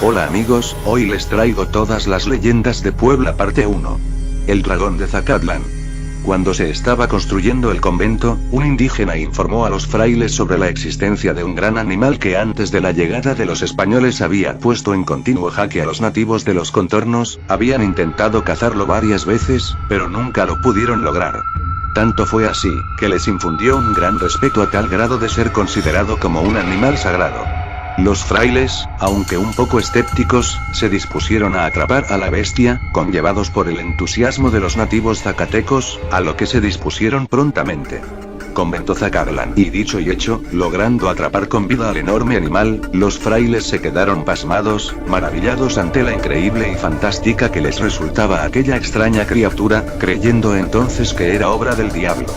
Hola amigos, hoy les traigo todas las leyendas de Puebla parte 1. El dragón de Zacatlán. Cuando se estaba construyendo el convento, un indígena informó a los frailes sobre la existencia de un gran animal que antes de la llegada de los españoles había puesto en continuo jaque a los nativos de los contornos. Habían intentado cazarlo varias veces, pero nunca lo pudieron lograr. Tanto fue así, que les infundió un gran respeto a tal grado de ser considerado como un animal sagrado. Los frailes, aunque un poco escépticos, se dispusieron a atrapar a la bestia, conllevados por el entusiasmo de los nativos zacatecos, a lo que se dispusieron prontamente. Convento Zacatlán. Y dicho y hecho, logrando atrapar con vida al enorme animal, los frailes se quedaron pasmados, maravillados ante la increíble y fantástica que les resultaba aquella extraña criatura, creyendo entonces que era obra del diablo.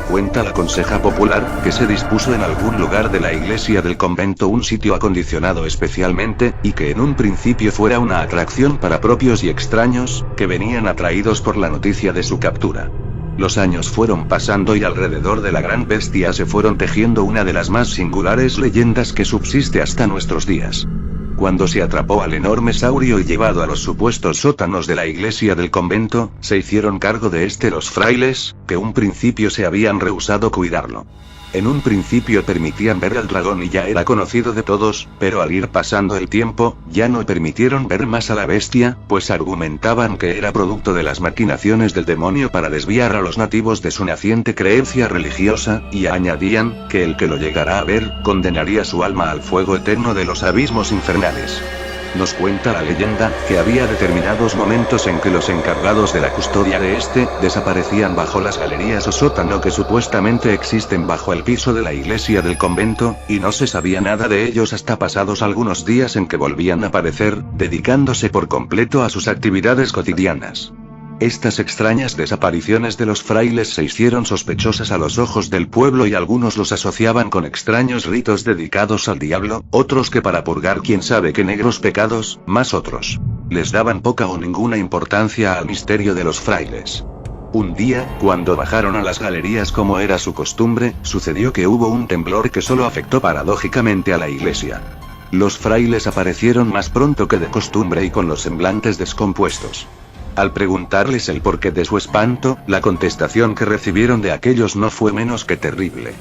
Cuenta la conseja popular, que se dispuso en algún lugar de la iglesia del convento un sitio acondicionado especialmente, y que en un principio fuera una atracción para propios y extraños, que venían atraídos por la noticia de su captura. Los años fueron pasando y alrededor de la gran bestia se fueron tejiendo una de las más singulares leyendas que subsiste hasta nuestros días. Cuando se atrapó al enorme saurio y llevado a los supuestos sótanos de la iglesia del convento, se hicieron cargo de los frailes, que un principio se habían rehusado cuidarlo. En un principio permitían ver al dragón y ya era conocido de todos, pero al ir pasando el tiempo, ya no permitieron ver más a la bestia, pues argumentaban que era producto de las maquinaciones del demonio para desviar a los nativos de su naciente creencia religiosa, y añadían, que el que lo llegara a ver, condenaría su alma al fuego eterno de los abismos infernales. Nos cuenta la leyenda, que había determinados momentos en que los encargados de la custodia de desaparecían bajo las galerías o sótano que supuestamente existen bajo el piso de la iglesia del convento, y no se sabía nada de ellos hasta pasados algunos días en que volvían a aparecer, dedicándose por completo a sus actividades cotidianas. Estas extrañas desapariciones de los frailes se hicieron sospechosas a los ojos del pueblo y algunos los asociaban con extraños ritos dedicados al diablo, otros que para purgar quién sabe qué negros pecados, más otros les daban poca o ninguna importancia al misterio de los frailes. Un día, cuando bajaron a las galerías como era su costumbre, sucedió que hubo un temblor que solo afectó paradójicamente a la iglesia. Los frailes aparecieron más pronto que de costumbre y con los semblantes descompuestos. Al preguntarles el porqué de su espanto, la contestación que recibieron de aquellos no fue menos que terrible.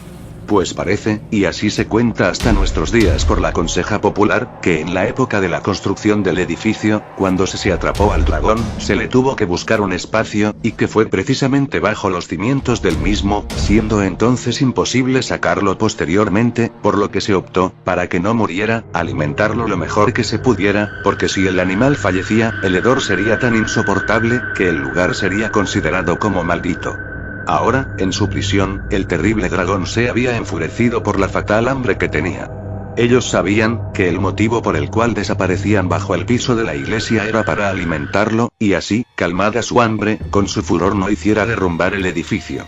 Pues parece, y así se cuenta hasta nuestros días por la conseja popular, que en la época de la construcción del edificio, cuando se atrapó al dragón, se le tuvo que buscar un espacio, y que fue precisamente bajo los cimientos del mismo, siendo entonces imposible sacarlo posteriormente, por lo que se optó, para que no muriera, alimentarlo lo mejor que se pudiera, porque si el animal fallecía, el hedor sería tan insoportable, que el lugar sería considerado como maldito. Ahora, en su prisión, el terrible dragón se había enfurecido por la fatal hambre que tenía. Ellos sabían, que el motivo por el cual desaparecían bajo el piso de la iglesia era para alimentarlo, y así, calmada su hambre, con su furor no hiciera derrumbar el edificio.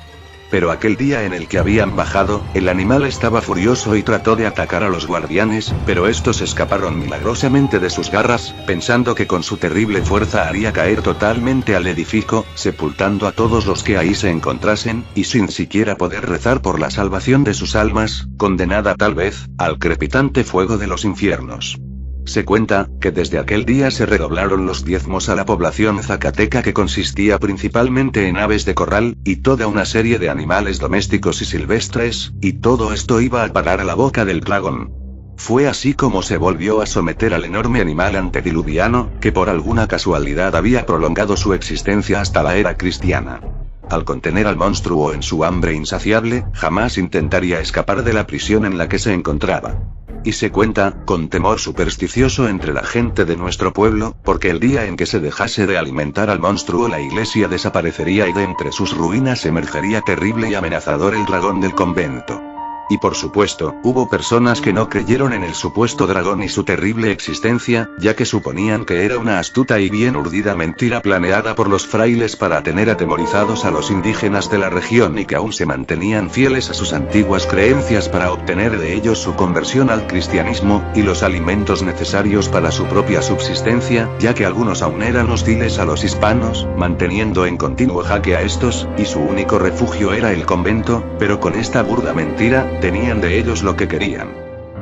Pero aquel día en el que habían bajado, el animal estaba furioso y trató de atacar a los guardianes, pero estos escaparon milagrosamente de sus garras, pensando que con su terrible fuerza haría caer totalmente al edificio, sepultando a todos los que ahí se encontrasen, y sin siquiera poder rezar por la salvación de sus almas, condenada tal vez, al crepitante fuego de los infiernos. Se cuenta, que desde aquel día se redoblaron los diezmos a la población zacateca, que consistía principalmente en aves de corral, y toda una serie de animales domésticos y silvestres, y todo esto iba a parar a la boca del dragón. Fue así como se volvió a someter al enorme animal antediluviano, que por alguna casualidad había prolongado su existencia hasta la era cristiana. Al contener al monstruo en su hambre insaciable, jamás intentaría escapar de la prisión en la que se encontraba. Y se cuenta, con temor supersticioso entre la gente de nuestro pueblo, porque el día en que se dejase de alimentar al monstruo la iglesia desaparecería y de entre sus ruinas emergería terrible y amenazador el dragón del convento. Y por supuesto, hubo personas que no creyeron en el supuesto dragón y su terrible existencia, ya que suponían que era una astuta y bien urdida mentira planeada por los frailes para tener atemorizados a los indígenas de la región y que aún se mantenían fieles a sus antiguas creencias para obtener de ellos su conversión al cristianismo, y los alimentos necesarios para su propia subsistencia, ya que algunos aún eran hostiles a los hispanos, manteniendo en continuo jaque a estos, y su único refugio era el convento, pero con esta burda mentira, tenían de ellos lo que querían.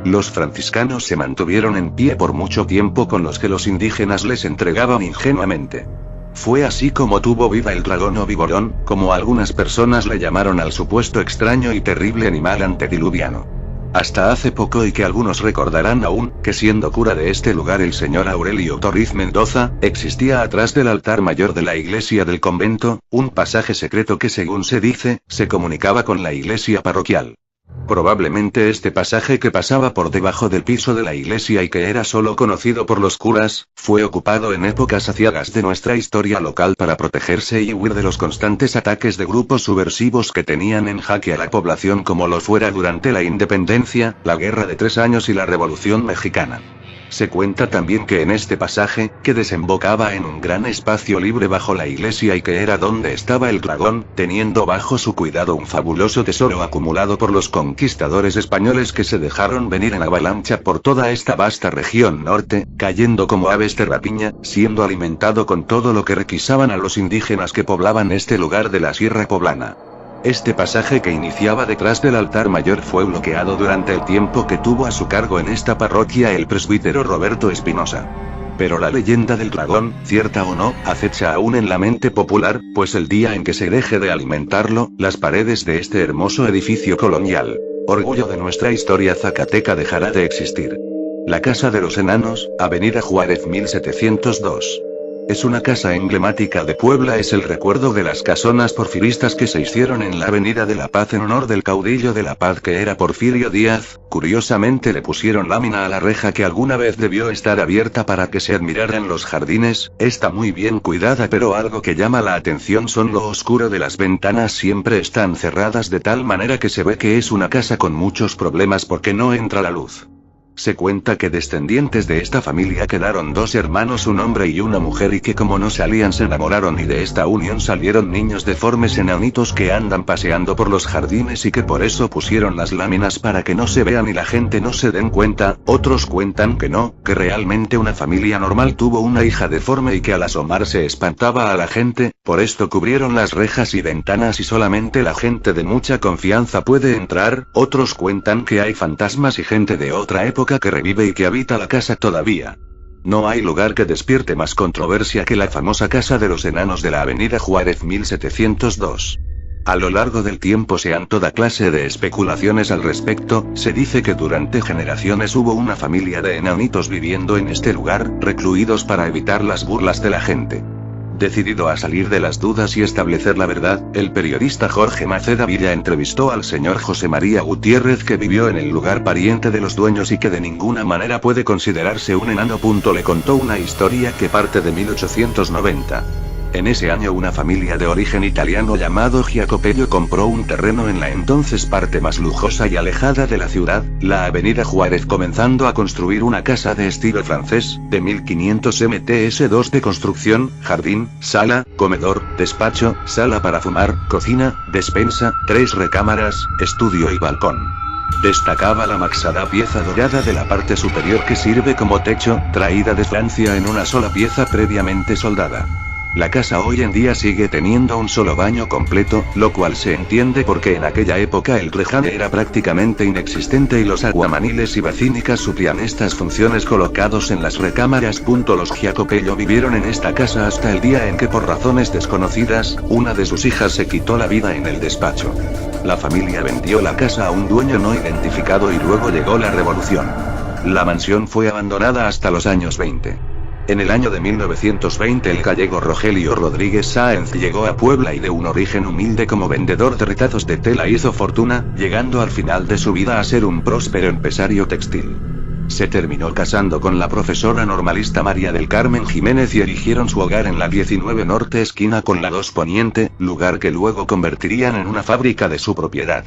Los franciscanos se mantuvieron en pie por mucho tiempo con los que los indígenas les entregaban ingenuamente. Fue así como tuvo vida el dragón o viborón, como algunas personas le llamaron al supuesto extraño y terrible animal antediluviano. Hasta hace poco, y que algunos recordarán aún, que siendo cura de este lugar el señor Aurelio Torriz Mendoza, existía atrás del altar mayor de la iglesia del convento, un pasaje secreto que, según se dice, se comunicaba con la iglesia parroquial. Probablemente este pasaje, que pasaba por debajo del piso de la iglesia y que era solo conocido por los curas, fue ocupado en épocas aciagas de nuestra historia local para protegerse y huir de los constantes ataques de grupos subversivos que tenían en jaque a la población, como lo fuera durante la independencia, la Guerra de 3 Años y la Revolución Mexicana. Se cuenta también que en este pasaje, que desembocaba en un gran espacio libre bajo la iglesia y que era donde estaba el dragón, teniendo bajo su cuidado un fabuloso tesoro acumulado por los conquistadores españoles que se dejaron venir en avalancha por toda esta vasta región norte, cayendo como aves de rapiña, siendo alimentado con todo lo que requisaban a los indígenas que poblaban este lugar de la Sierra Poblana. Este pasaje, que iniciaba detrás del altar mayor, fue bloqueado durante el tiempo que tuvo a su cargo en esta parroquia el presbítero Roberto Espinosa. Pero la leyenda del dragón, cierta o no, acecha aún en la mente popular, pues el día en que se deje de alimentarlo, las paredes de este hermoso edificio colonial, orgullo de nuestra historia zacateca, dejará de existir. La Casa de los Enanos, Avenida Juárez 1702. Es una casa emblemática de Puebla, es el recuerdo de las casonas porfiristas que se hicieron en la Avenida de la Paz en honor del caudillo de la Paz, que era Porfirio Díaz. Curiosamente le pusieron lámina a la reja, que alguna vez debió estar abierta para que se admiraran los jardines. Está muy bien cuidada, pero algo que llama la atención son lo oscuro de las ventanas, siempre están cerradas de tal manera que se ve que es una casa con muchos problemas porque no entra la luz. Se cuenta que descendientes de esta familia quedaron 2 hermanos, un hombre y una mujer, y que como no salían se enamoraron, y de esta unión salieron niños deformes enanitos que andan paseando por los jardines, y que por eso pusieron las láminas para que no se vean y la gente no se den cuenta. Otros cuentan que no, que realmente una familia normal tuvo una hija deforme y que al asomarse espantaba a la gente, por esto cubrieron las rejas y ventanas y solamente la gente de mucha confianza puede entrar. Otros cuentan que hay fantasmas y gente de otra época que revive y que habita la casa todavía. No hay lugar que despierte más controversia que la famosa Casa de los Enanos de la Avenida Juárez 1702. A lo largo del tiempo se han toda clase de especulaciones al respecto. Se dice que durante generaciones hubo una familia de enanitos viviendo en este lugar, recluidos para evitar las burlas de la gente. Decidido a salir de las dudas y establecer la verdad, el periodista Jorge Maceda Villa entrevistó al señor José María Gutiérrez, que vivió en el lugar, pariente de los dueños y que de ninguna manera puede considerarse un enano. Le contó una historia que parte de 1890. En ese año una familia de origen italiano llamado Giacopello compró un terreno en la entonces parte más lujosa y alejada de la ciudad, la Avenida Juárez, comenzando a construir una casa de estilo francés, de 1500 mts2 de construcción, jardín, sala, comedor, despacho, sala para fumar, cocina, despensa, 3 recámaras, estudio y balcón. Destacaba la maxada pieza dorada de la parte superior que sirve como techo, traída de Francia en una sola pieza previamente soldada. La casa hoy en día sigue teniendo un solo baño completo, lo cual se entiende porque en aquella época el rejane era prácticamente inexistente y los aguamaniles y bacínicas suplían estas funciones colocados en las recámaras. Los Giacopello vivieron en esta casa hasta el día en que, por razones desconocidas, una de sus hijas se quitó la vida en el despacho. La familia vendió la casa a un dueño no identificado y luego llegó la revolución. La mansión fue abandonada hasta los años 20. En el año de 1920 el gallego Rogelio Rodríguez Sáenz llegó a Puebla y de un origen humilde como vendedor de retazos de tela hizo fortuna, llegando al final de su vida a ser un próspero empresario textil. Se terminó casando con la profesora normalista María del Carmen Jiménez y erigieron su hogar en la 19 Norte esquina con la 2 Poniente, lugar que luego convertirían en una fábrica de su propiedad.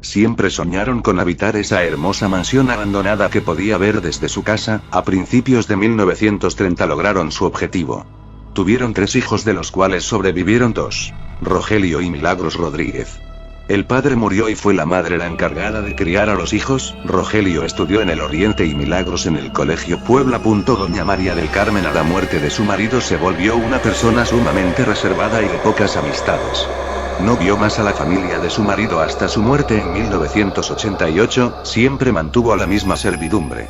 Siempre soñaron con habitar esa hermosa mansión abandonada que podía ver desde su casa. A principios de 1930 lograron su objetivo. Tuvieron 3 hijos, de los cuales sobrevivieron 2, Rogelio y Milagros Rodríguez. El padre murió y fue la madre la encargada de criar a los hijos. Rogelio estudió en el Oriente y Milagros en el Colegio Puebla. Doña María del Carmen, a la muerte de su marido, se volvió una persona sumamente reservada y de pocas amistades. No vio más a la familia de su marido hasta su muerte en 1988, siempre mantuvo la misma servidumbre.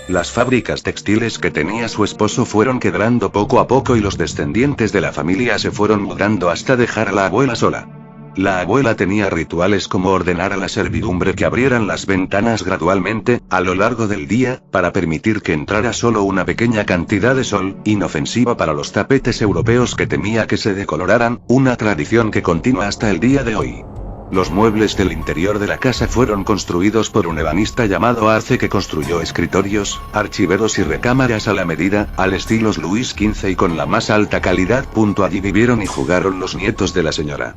Las fábricas textiles que tenía su esposo fueron quebrando poco a poco y los descendientes de la familia se fueron mudando hasta dejar a la abuela sola. La abuela tenía rituales como ordenar a la servidumbre que abrieran las ventanas gradualmente, a lo largo del día, para permitir que entrara solo una pequeña cantidad de sol, inofensiva para los tapetes europeos que temía que se decoloraran, una tradición que continúa hasta el día de hoy. Los muebles del interior de la casa fueron construidos por un ebanista llamado Arce que construyó escritorios, archiveros y recámaras a la medida, al estilo Luis XV y con la más alta calidad. Allí vivieron y jugaron los nietos de la señora.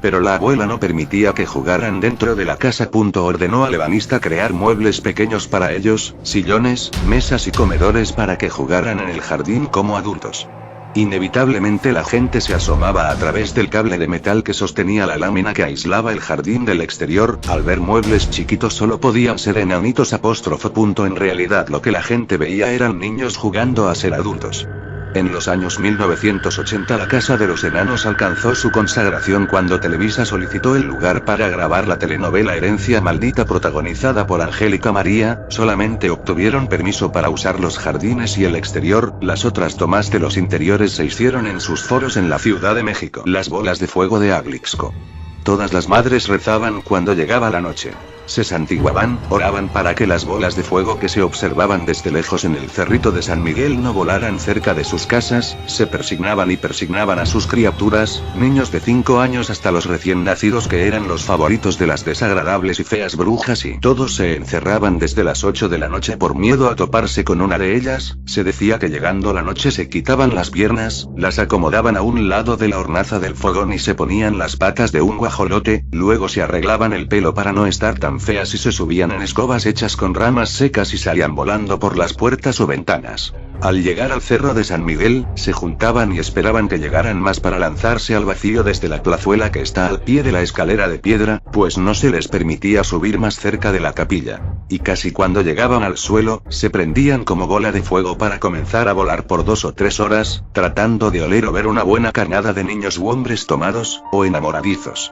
Pero la abuela no permitía que jugaran dentro de la casa. Ordenó al ebanista crear muebles pequeños para ellos, sillones, mesas y comedores para que jugaran en el jardín como adultos. Inevitablemente la gente se asomaba a través del cable de metal que sostenía la lámina que aislaba el jardín del exterior. Al ver muebles chiquitos solo podían ser enanitos. En realidad lo que la gente veía eran niños jugando a ser adultos. En los años 1980 la Casa de los Enanos alcanzó su consagración cuando Televisa solicitó el lugar para grabar la telenovela Herencia Maldita protagonizada por Angélica María. Solamente obtuvieron permiso para usar los jardines y el exterior, las otras tomas de los interiores se hicieron en sus foros en la Ciudad de México. Las bolas de fuego de Aglixco. Todas las madres rezaban cuando llegaba la noche. Se santiguaban, oraban para que las bolas de fuego que se observaban desde lejos en el cerrito de San Miguel no volaran cerca de sus casas, se persignaban y persignaban a sus criaturas, niños de 5 años hasta los recién nacidos que eran los favoritos de las desagradables y feas brujas y todos se encerraban desde las 8 de la noche por miedo a toparse con una de ellas. Se decía que llegando la noche se quitaban las piernas, las acomodaban a un lado de la hornaza del fogón y se ponían las patas de un guajolote, luego se arreglaban el pelo para no estar tan feas y se subían en escobas hechas con ramas secas y salían volando por las puertas o ventanas. Al llegar al cerro de San Miguel, se juntaban y esperaban que llegaran más para lanzarse al vacío desde la plazuela que está al pie de la escalera de piedra, pues no se les permitía subir más cerca de la capilla. Y casi cuando llegaban al suelo, se prendían como bola de fuego para comenzar a volar por 2 o 3 horas, tratando de oler o ver una buena carnada de niños u hombres tomados, o enamoradizos.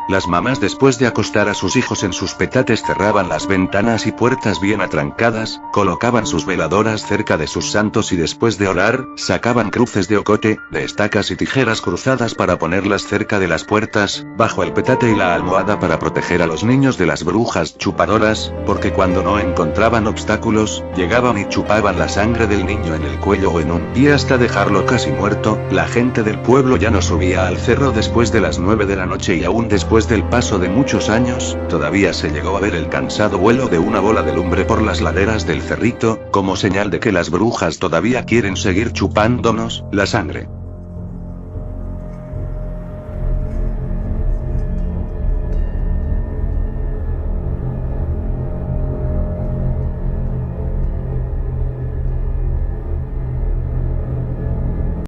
Las mamás después de acostar a sus hijos en sus petates cerraban las ventanas y puertas bien atrancadas, colocaban sus veladoras cerca de sus santos y después de orar, sacaban cruces de ocote, de estacas y tijeras cruzadas para ponerlas cerca de las puertas, bajo el petate y la almohada para proteger a los niños de las brujas chupadoras, porque cuando no encontraban obstáculos, llegaban y chupaban la sangre del niño en el cuello o en un pie hasta dejarlo casi muerto. La gente del pueblo ya no subía al cerro después de las 9 de la noche y aún después del paso de muchos años, todavía se llegó a ver el cansado vuelo de una bola de lumbre por las laderas del cerrito, como señal de que las brujas todavía quieren seguir chupándonos la sangre.